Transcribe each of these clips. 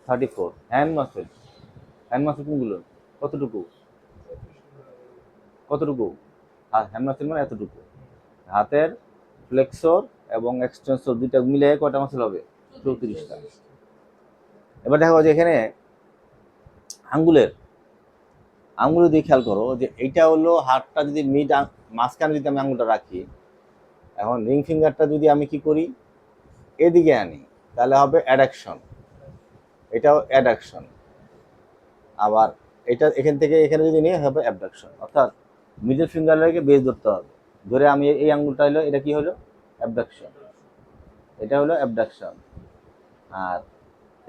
34। Hand muscle কোনগুলো? কতটুকু? কতটুকু? হ্যান্ড মাসেল মানে এতটুকু। হাতের ফ্লেক্সর এবং এক্সটেন্সর দুইটা মিলে কয়টা মাসেল হবে? 34টা। এবার দেখো যে এখানে আঙ্গুলের আঙ্গুল দিয়ে খেয়াল করো যে এইটা হলো হাতটা যদি মাঝখানে যদি আমি আঙ্গুলটা রাখি, এখন রিং ফিঙ্গারটা যদি আমি কি করি এদিকে আনি তাহলে হবে অ্যাডাকশন, এটাও অ্যাডাকশন। আবার এটা এখান থেকে এখানে যদি নিয়ে হবে অ্যাবডাকশন, অর্থাৎ মিডল ফিঙ্গারটাকে বেস ধরতে হবে। ধরে আমি এই আঙ্গুলটা হলো, এটা কি হলো? অ্যাবডাকশন। এটা হলো অ্যাবডাকশন। আর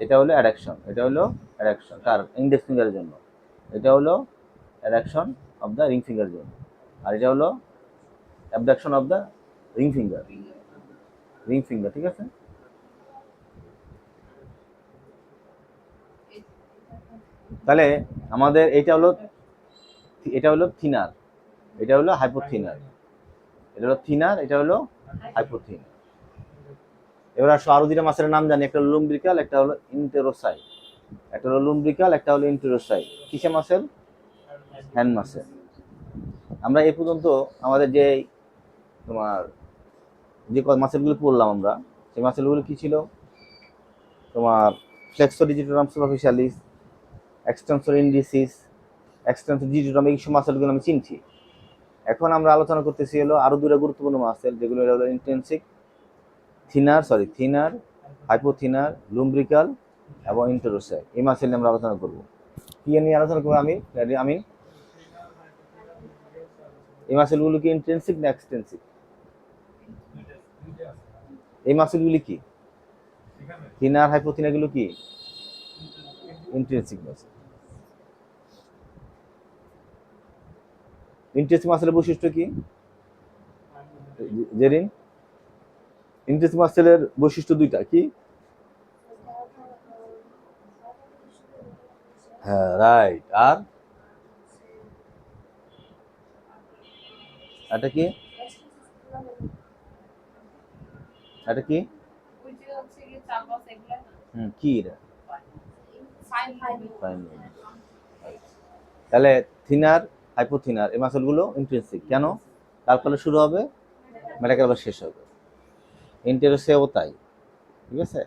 এটা হলো অ্যাডাকশন। এটা হলো অ্যাডাকশন কার? ইন্ডেক্স ফিঙ্গারের জন্য। এটা হলো অ্যাডাকশন অফ দ্য রিং ফিঙ্গারের জন্য। আর এটা হলো abduction of the ring finger. Ring finger, ঠিক আছে? তাহলে আমাদের এটা হলো থিনার, এটা হলো হাইপোথিনার। এটা হলো থিনার, এটা হলো হাইপোথিনার। এবার আসো আরো দুইটা মাসেলের নাম জানি, একটা হলো লুম্ব্রিকাল, একটা হলো ইন্টেরোসাই। একটা হলো লুম্ব্রিকাল, একটা হলো ইন্টেরোসাই। কিসে মাসেল? Hand muscle. আমরা এই পর্যন্ত আমাদের যে তোমার যে মাসেলগুলো পড়লাম আমরা, সেই মাসেলগুলো কি ছিল? তোমার flexor ডিজিটারাম superficialis, extensor indices, extensor ডিজিটারাম, এই সব মাসেলগুলো আমি চিনছি। এখন আমরা আলোচনা করতেছি হলো আরো দুটো গুরুত্বপূর্ণ মাসেল, যেগুলো হলো থিনার, হাইপোথিনার, লুম্ব্রিকাল এবং ইন্টেরোসাই। এই মাসেল নিয়ে আমরা আলোচনা করব। কি নিয়ে আলোচনা করবো? আমি এই মাসেলগুলো কি ইন্ট্রিনসিক না এক্সটেনসিক? এই মাসেলগুলি কি? থিনার, হাইপোথিনার গুলো কি? Intrinsic muscle. ইন্ট্রিনসিক মাসেলের বৈশিষ্ট্য কি জেরিন? ইন্ট্রিনসিক মাসেলের বৈশিষ্ট্য দুইটা, কি? হ্যাঁ, রাইট। আর এটা কি? এটা কি? কি এটা? তাহলে থিনার, হাইপোথিনার এই মাসেলগুলো ইন্ট্রিনসিক। কেন? তারপরে শুরু হবে, মেটাকার্পাস শেষ হবে। ইন্টেরোসেও তাই, ঠিক আছে?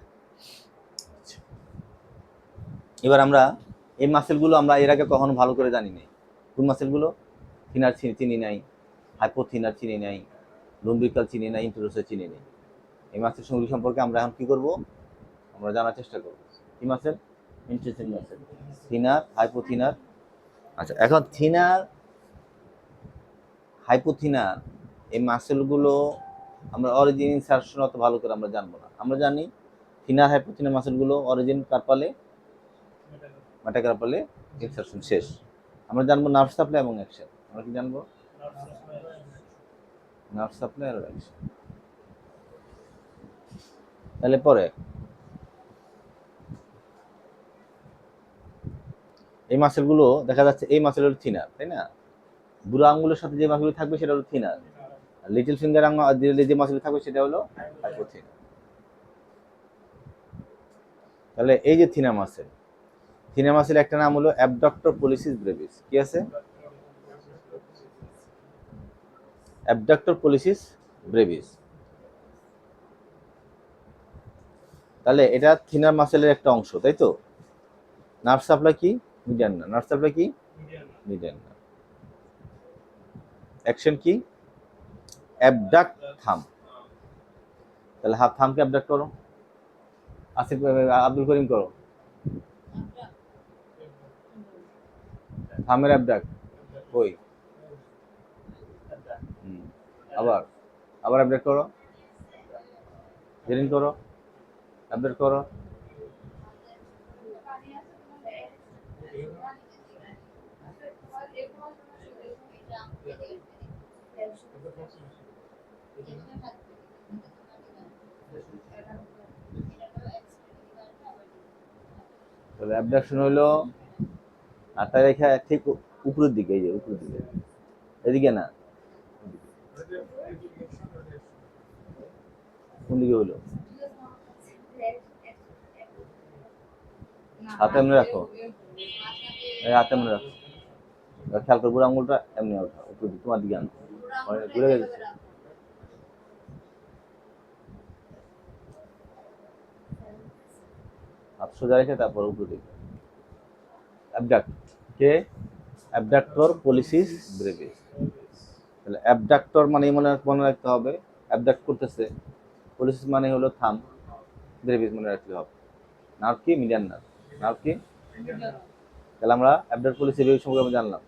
এবার আমরা এই মাসেলগুলো আমরা এর আগে কখনো ভালো করে জানি নাই। কোন মাসেলগুলো? থিনার চিনি নাই, হাইপোথিনার চিনি নাই, লুম্ব্রিকাল চিনি নাই, ইন্টেরোসে চিনি নাই। এই মাসেল সংগ্রহ সম্পর্কে আমরা এখন কি করব? আমরা জানার চেষ্টা করব। কি muscle? Intrinsic muscle, thenar, hypothenar. আচ্ছা, এখন থিনার, হাইপোথিনার এই মাসেলগুলো আমরা অরিজিন ইনসারশন অত ভালো করে আমরা জানবো না। আমরা জানি থিনার, হাইপোথিনার মাসেলগুলো অরিজিন কার্পালে, মেটাকার্পালে ইনসারশন শেষ। আমরা জানবো নার্ভ সাপ্লাই এবং অ্যাকশন। আমরা কি জানবো? নার্ভ সাপ্লাই আর অ্যাকশন। তাহলে পরে এই মাসেলগুলো দেখা যাচ্ছে, এই মাসেল হলো থিনার, তাই না? বুড়ো আঙ্গুলের সাথে যে মাসেল থাকবে সেটা হলো থিনার। লিটল ফিঙ্গার যে মাসেল থাকবে সেটা হলো হাইপোথিনার। তাহলে এই যে থিনার মাসেল একটা নাম হলো অ্যাবডাক্টর পলিসিস ব্রেভিস। কি আছে? Abductor pollicis brevis. তাহলে এটা থিনার মাসেলের একটা অংশ, তাই তো? নার্ভ সাপ্লাই কি? মিডিয়ান না। নার্ভ সাপ্লাই কি? মিডিয়ান না। অ্যাকশন কি? অ্যাবডাক্ট থাম। তাহলে হাফ থামকে অ্যাবডাক্ট করো। আসিফ, আব্দুল করিম করো। থামের অ্যাবডাক্ট কই? আবার আবার অ্যাবডাক্ট করো। জেরিন করো, অ্যাবডাক্ট করো। তাহলে অ্যাবডাকশন হলো আটটা রেখা ঠিক উপরের দিকে, এই যে উপরের দিকে, এদিকে না। কোন দিকে হলো? হাতে এমনি রাখো, এই হাতে এমনি রাখো, খেয়াল করো বুড়ো আঙুলটা এমনি ওঠা উপর দিকে, তোমার দিকে আনো, ঘুরে গেছে। হাত সোজা রেখে তারপর উপর দিকে। অ্যাবডাক্ট, কে? Abductor pollicis brevis. তাহলে অ্যাবডাক্টর মানে মনে মনে রাখতে হবে, অ্যাবডাক্ট করতেছে। পলিসিস মানে হলো থাম, ব্রেভিস মনে রাখতে হবে। নার্ভ কি? Median nerve. নার্ভ কি? তাহলে আমরা অ্যাবডাক্ট পলিসি ব্রেভিস সম্পর্কে আমরা জানলাম,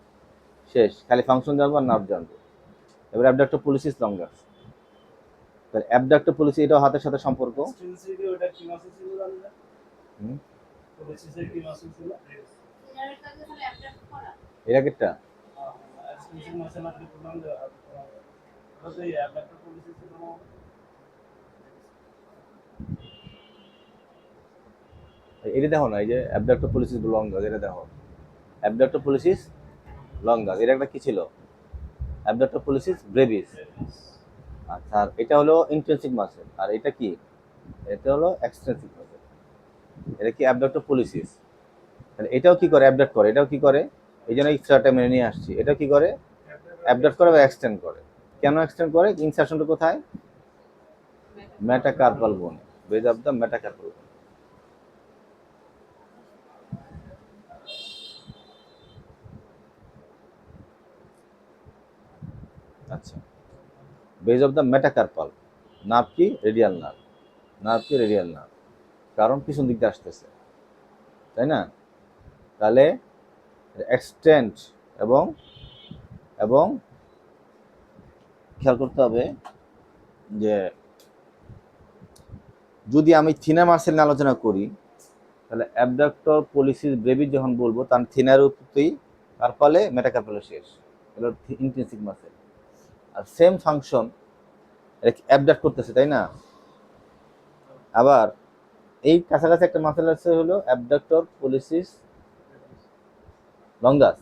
শেষ। খালি ফাংশন জানবো আর নার্ভ জানবো। এবার অ্যাবডাক্টর পলিসিস লঙ্গাস। তাহলে অ্যাবডাক্টর পলিসি এটাও হাতের সাথে সম্পর্ক। এটা কেটটা এটা দেখো না, এই যে অ্যাবডাক্টর পলিসিস লঙ্গাস, এটা দেখো অ্যাবডাক্টর পলিসিস লঙ্গাস। এটা একটা কি ছিল? Abductor pollicis Brevis. আচ্ছা, আর এটা হলো ইন্ট্রিনসিক মাসেল, আর এটা কি? এটা হলো এক্সট্রিনসিক মাসেল। এটা কি? Abductor policies. তাহলে এটাও কি করে? অ্যাবডাক্ট করে। এটাও কি করে? এই জন্য এক্সট্রাটা মেনে নিয়ে আসছি। এটা কি করে? অ্যাবডাক্ট করে বা এক্সটেন্ড করে। কেন এক্সটেন্ড করে? ইনসারশনটা কোথায়? মেটাকার্পাল বোনে, base of the metacarpal bone. আচ্ছা, base of the metacarpal nerve কি? Radial nerve. নার্ভ কি? Radial nerve. কারণ পিছন দিক দিয়ে আসতেছে, তাই না? তাহলে এক্সটেন্ড এবং এবং খেয়াল করতে হবে যে যদি আমি থিনার মাসেল নিয়ে আলোচনা করি, তাহলে অ্যাবডাক্টর পলিসিস ব্রেভিস যখন বলবো তার থিনার উৎপত্তি, তার ফলে মেটাকার্পালের শেষ। এগুলো ইন্ট্রিনসিক মাসেল। আর সেম ফাংশন অ্যাবডাক্ট করতেছে, তাই না? আবার এই কাছাকাছি একটা মাসেল আছে হলো abductor pollicis longus.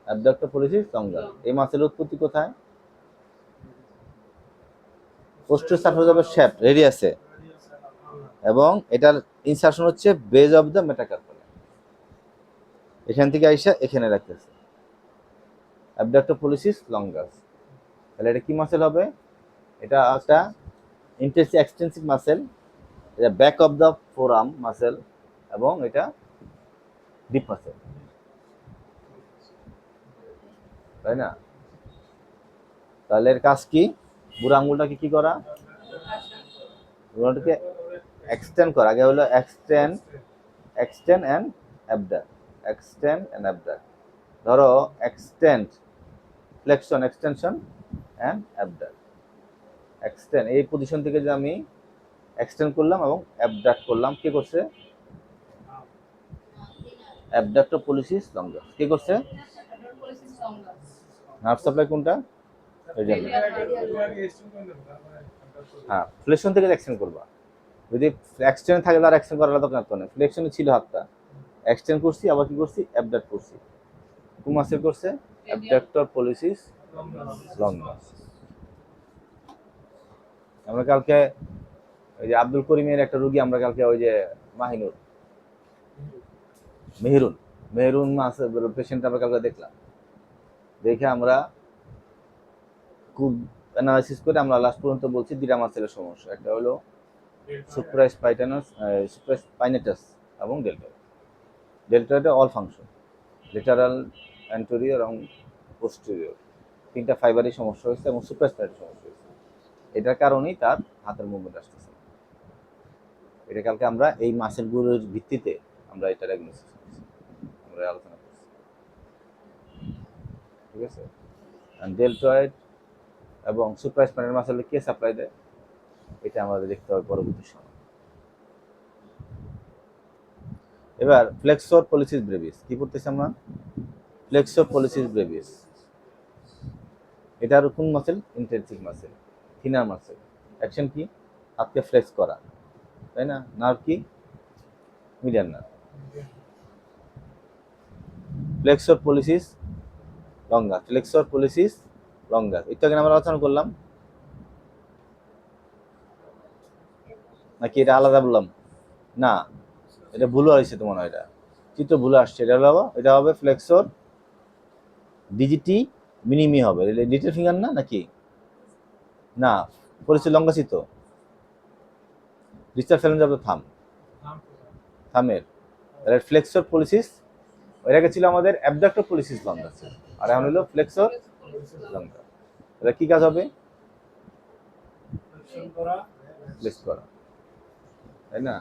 Abductor pollicis longus, এই মাসেলের উৎপত্তি কোথায়? পোস্টোসারফেস শেপ রেডিয়াসে, এবং এটার ইনসারশন হচ্ছে বেজ অফ দ্য মেটাকার্পাল। এখান থেকে আইসা এখানে রাখতেছে অ্যাবডাক্টর পলিসিস লঙ্গাস। তাহলে এটা কি মাসেল হবে? এটা একটা ইন্টেন্সিভ এক্সটেন্সিভ মাসেল, এটা back of the forum muscle, এবং এটা ডিপ মাসেল, তাই না? তাহলে এর কাজ কি? বুড়ো আঙুলটাকে কি করা? বুড়োটাকে এক্সটেন্ড করা। আগে হলো extend, extend and abduct, extend and abduct. ধরো extend, flexion, extension and abduct. Extend, এই পজিশন থেকে যে আমি এক্সটেন্ড করলাম এবং অ্যাবডাক্ট করলাম, কে করছে? Abductor pollicis longus. কে করছে? নার্ভ সাপ্লাই কোনটা? রেডিয়াল। হ্যাঁ, ফ্লেকশন থেকে এক্সটেন্ড করবা। যদি এক্সটেন্ড থাকে তার এক্সটেন্ড করার দরকার নেই। ফ্লেকশনে ছিল হাতটা, এক্সটেন্ড করছি, আবার কি করছি? অ্যাবডাক্ট করছি। কোন মাসেল করছে? Abductor pollicis longus. আমরা কালকে ওই যে আব্দুল করিমের একটা রুগী, আমরা কালকে ওই যে মাহিনুর মেহরুন মেহরুন পেশেন্ট আমরা কালকে দেখলাম। দেখে আমরা খুব অ্যানালাইসিস করে আমরা লাস্ট পর্যন্ত বলছি দুইটা মাসেলের সমস্যা। একটা হলো সুপ্রাস্পাইনাটাস, সুপ্রাস্পাইনেটাস এবং ডেল্টয়েড। ডেল্টয়েডে অল ফাংশন, লেটারাল, অ্যান্টেরিয়র এবং পোস্টেরিয়র, তিনটা ফাইবারই সমস্যা হয়েছে এবং সুপ্রাস্পাইনেটাস সমস্যা হয়েছে। এটার কারণেই তার হাতের মুভমেন্ট আসতেছে। এটা কালকে আমরা এই মাসেলগুলোর ভিত্তিতে আমরা এটা ডায়াগনোসিস করছি, আমরা আলোচনা করছি, ঠিক আছে? ডেল্টয়েড এবং সুপ্রাস্পাইনাল মাসেলে কে সাপ্লাই দেয়, এটা আমাদের দেখতে হবে পরবর্তী সময়। এবার ফ্লেক্সর পলিসিস ব্রেভিস কি করতেছি আমরা? ফ্লেক্সর পলিসিস ব্রেভিস, এটার কোন muscle? Intensive muscle, thinner muscle. Action কি? হাতকে ফ্লেক্স করা, তাই না? নার্ভ কি? Median nerve. Flexor pollicis longus, flexor pollicis longus, একটু আগে আমরা আলোচনা করলাম নাকি এটা আলাদা বললাম? না, এটা ভুল হয়েছে তোমার, এটা চিত্র ভুলে আসছে, এটা হবে ফ্লেক্সর ডিজিটি মিনিমি হবে, লিটল ফিঙ্গার না নাকি? না, পলিসিস লঙ্গাসই তো, ডিজিটাল ফ্যালেঞ্জ অফ দ্য থামের, তাহলে ফ্লেক্সর পলিসিস, ওই আগে ছিল আমাদের অ্যাবডাক্টর পলিসিস লঙ্গাস, আর এখন হলো ফ্লেক্সর লঙ্গা। এটা কি কাজ হবে? ফ্লেক্স করা, তাই না?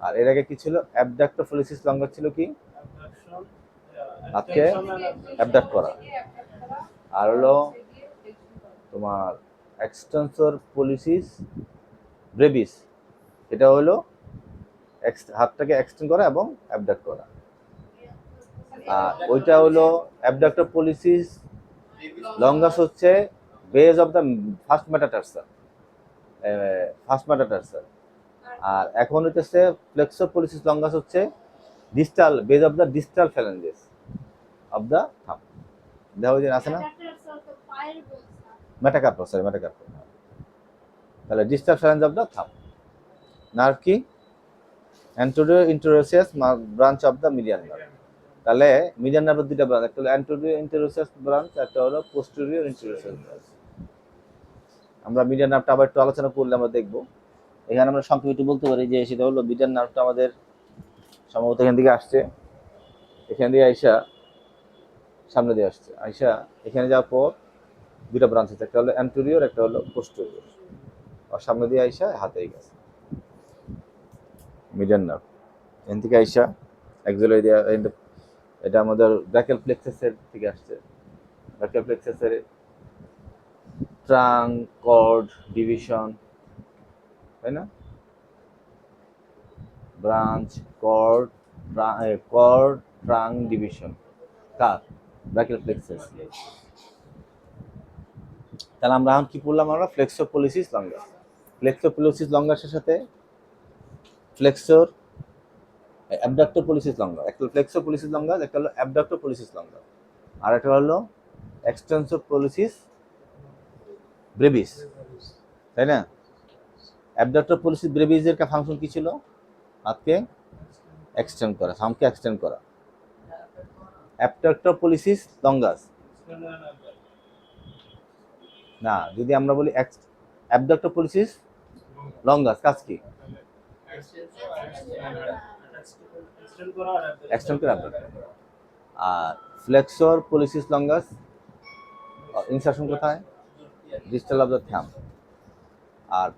আর এর আগে কি ছিল? অ্যাবডাক্টর পলিসিস লঙ্গাস ছিল কি? হাতকে অ্যাবডাক্ট করা। আর হলো তোমার এক্সটেন্সর পলিসিস ব্রেভিস, এটা হলো হাতটাকে এক্সটেন্ড করা এবং অ্যাবডাক্ট করা। আর ওইটা হলো অ্যাবডাক্টর পলিসিস লঙ্গাস হচ্ছে base of the first metatarsal, আর এখন হচ্ছে ফ্লেক্সর পলিসিস লঙ্গাস হচ্ছে distal base of the distal phalanges of the thumb. দেখো যে আছে না, মেটাকার্পাস, তাহলে distal phalanx of the thumb. Nerve কি? Anterior interosseous branch of the median nerve. তাহলে মিডিয়ান নার্ভের দুইটা ব্রাঞ্চ, একটা হলো অ্যান্টেরিয়র ইন্টেরোসিয়াস ব্রাঞ্চ, একটা হলো পোস্টেরিয়র ইন্টেরোসিয়াস ব্রাঞ্চ। আমরা মিডিয়ান নার্ভটা আবার একটু আলোচনা করলে আমরা দেখবো। এখানে আমরা সংক্ষেপে একটু বলতে পারি যে সেটা হলো মিডিয়ান নার্ভটা আমাদের সম্ভবত এখান থেকে আসছে, এখান দিয়ে আইসা সামনে দিয়ে আসছে, আইসা এখানে যাওয়ার পর দুইটা ব্রাঞ্চ আছে, একটা হলো অ্যান্টেরিয়র, একটা হলো পোস্টেরিয়র, আর সামনে দিয়ে আইসা হাতেই গেছে মিডিয়ান নার্ভ। এখান থেকে আইসা এক্সিলারি দিয়ে, এটা আমাদের ব্র্যাকিয়াল প্লেক্সাসের থেকে আসছে, ব্র্যাকিয়াল প্লেক্সাসের ট্রাঙ্ক কর্ড ডিভিশন, তাই না? ব্রাঞ্চ কর্ড ট্রাঙ্ক ডিভিশন কার? Brachial plexus. তাহলে আমরা এখন কি পড়লাম? আমরা flexor pollicis longus, flexor pollicis লঙ্গাসের সাথে ফ্লেক্সর অ্যাবডাক্টর পলিসিস লঙ্গাস, একটা ফ্লেক্সর পলিসিস লঙ্গাস, একটা হলো অ্যাবডাক্টর পলিসিস লঙ্গাস, আর একটা হলো এক্সটেন্সর পলিসিস ব্রেভিস, তাই না? অ্যাবডাক্টর পলিসিস ব্রেভিসের ফাংশন কি ছিল? হাতকে এক্সটেন্ড করা, থামকে এক্সটেন্ড করা। অ্যাবডাক্টর পলিসিস লঙ্গাস না, যদি আমরা বলি অ্যাবডাক্টর পলিসিস লঙ্গাস কাজ কি? এক্সটেন্ড করে অ্যাবডাক্টর। আর ফ্লেক্সর পলিসিস লঙ্গাস ইনসারশন কোথায়? ডিস্টাল অফ দ্য থাম। আর